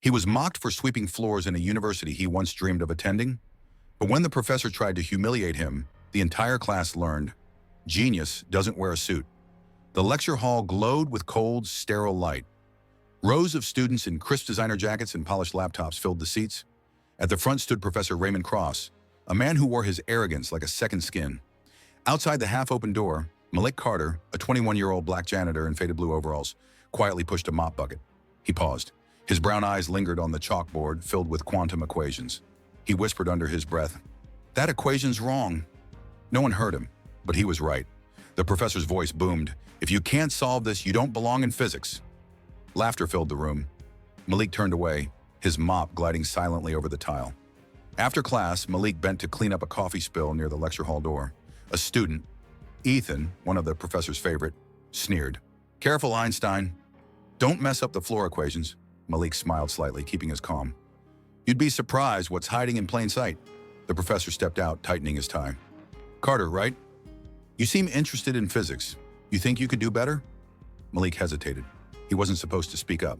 He was mocked for sweeping floors in a university he once dreamed of attending. But when the professor tried to humiliate him, the entire class learned, genius doesn't wear a suit. The lecture hall glowed with cold, sterile light. Rows of students in crisp designer jackets and polished laptops filled the seats. At the front stood Professor Raymond Cross, a man who wore his arrogance like a second skin. Outside the half-open door, Malik Carter, a 21-year-old black janitor in faded blue overalls, quietly pushed a mop bucket. He paused. His brown eyes lingered on the chalkboard filled with quantum equations. He whispered under his breath, "That equation's wrong." No one heard him, but he was right. The professor's voice boomed, "If you can't solve this, you don't belong in physics." Laughter filled the room. Malik turned away, his mop gliding silently over the tile. After class, Malik bent to clean up a coffee spill near the lecture hall door. A student, Ethan, one of the professor's favorite, sneered, "Careful, Einstein. Don't mess up the floor equations." Malik smiled slightly, keeping his calm. "You'd be surprised what's hiding in plain sight." The professor stepped out, tightening his tie. "Carter, right? You seem interested in physics. You think you could do better?" Malik hesitated. He wasn't supposed to speak up.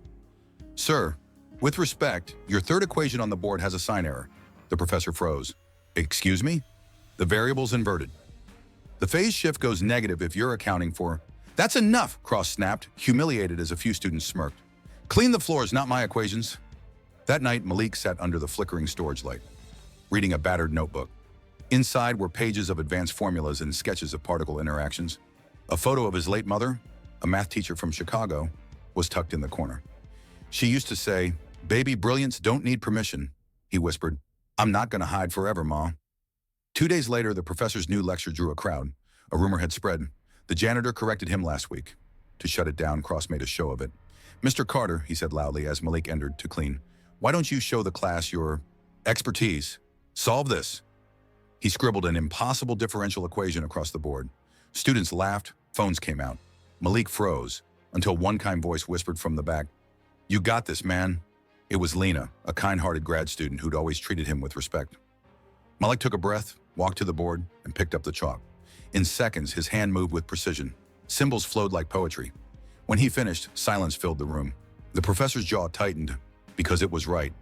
"Sir, with respect, your third equation on the board has a sign error." The professor froze. "Excuse me?" "The variable's inverted. The phase shift goes negative if you're accounting for—" "That's enough!" Cross snapped, humiliated as a few students smirked. "Clean the floors, not my equations." That night, Malik sat under the flickering storage light, reading a battered notebook. Inside were pages of advanced formulas and sketches of particle interactions. A photo of his late mother, a math teacher from Chicago, was tucked in the corner. She used to say, "Baby brilliance don't need permission," he whispered. "I'm not going to hide forever, Ma." 2 days later, the professor's new lecture drew a crowd. A rumor had spread. The janitor corrected him last week. To shut it down, Cross made a show of it. "Mr. Carter," he said loudly as Malik entered to clean, "why don't you show the class your expertise? Solve this." He scribbled an impossible differential equation across the board. Students laughed, phones came out. Malik froze, until one kind voice whispered from the back, "You got this, man." It was Lena, a kind-hearted grad student who'd always treated him with respect. Malik took a breath, walked to the board, and picked up the chalk. In seconds, his hand moved with precision. Symbols flowed like poetry. When he finished, silence filled the room. The professor's jaw tightened, because it was right.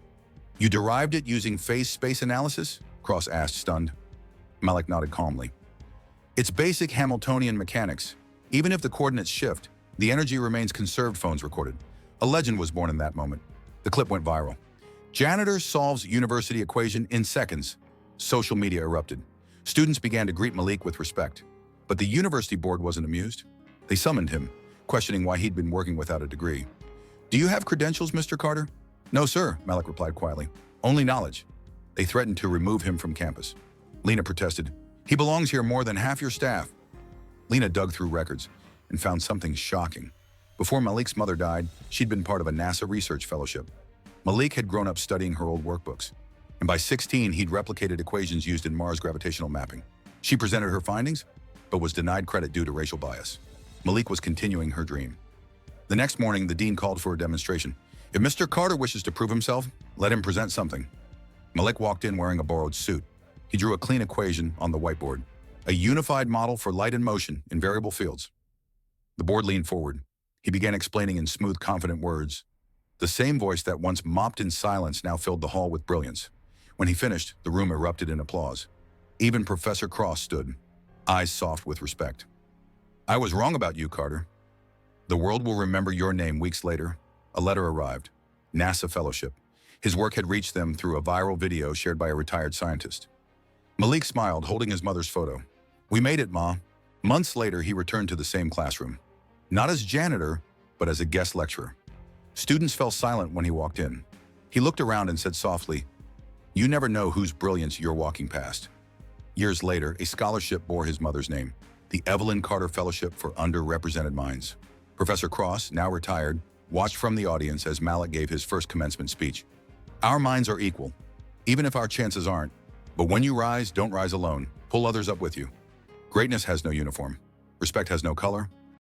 "You derived it using phase-space analysis?" Cross asked, stunned. Malik nodded calmly. "It's basic Hamiltonian mechanics. Even if the coordinates shift, the energy remains conserved," phones recorded. A legend was born in that moment. The clip went viral. "Janitor solves university equation in seconds." Social media erupted. Students began to greet Malik with respect. But the university board wasn't amused. They summoned him, questioning why he'd been working without a degree. "Do you have credentials, Mr. Carter?" "No, sir," Malik replied quietly. "Only knowledge." They threatened to remove him from campus. Lena protested, "He belongs here more than half your staff." Lena dug through records and found something shocking. Before Malik's mother died, she'd been part of a NASA research fellowship. Malik had grown up studying her old workbooks, and by 16, he'd replicated equations used in Mars gravitational mapping. She presented her findings, but was denied credit due to racial bias. Malik was continuing her dream. The next morning, the dean called for a demonstration. "If Mr. Carter wishes to prove himself, let him present something." Malik walked in wearing a borrowed suit. He drew a clean equation on the whiteboard, a unified model for light and motion in variable fields. The board leaned forward. He began explaining in smooth, confident words. The same voice that once mopped in silence now filled the hall with brilliance. When he finished, the room erupted in applause. Even Professor Cross stood, eyes soft with respect. "I was wrong about you, Carter. The world will remember your name." Weeks later, a letter arrived. NASA Fellowship. His work had reached them through a viral video shared by a retired scientist. Malik smiled, holding his mother's photo. "We made it, Ma." Months later, he returned to the same classroom. Not as janitor, but as a guest lecturer. Students fell silent when he walked in. He looked around and said softly, "You never know whose brilliance you're walking past." Years later, a scholarship bore his mother's name, the Evelyn Carter Fellowship for Underrepresented Minds. Professor Cross, now retired, watched from the audience as Malik gave his first commencement speech. "Our minds are equal, even if our chances aren't. But when you rise, don't rise alone. Pull others up with you. Greatness has no uniform. Respect has no color.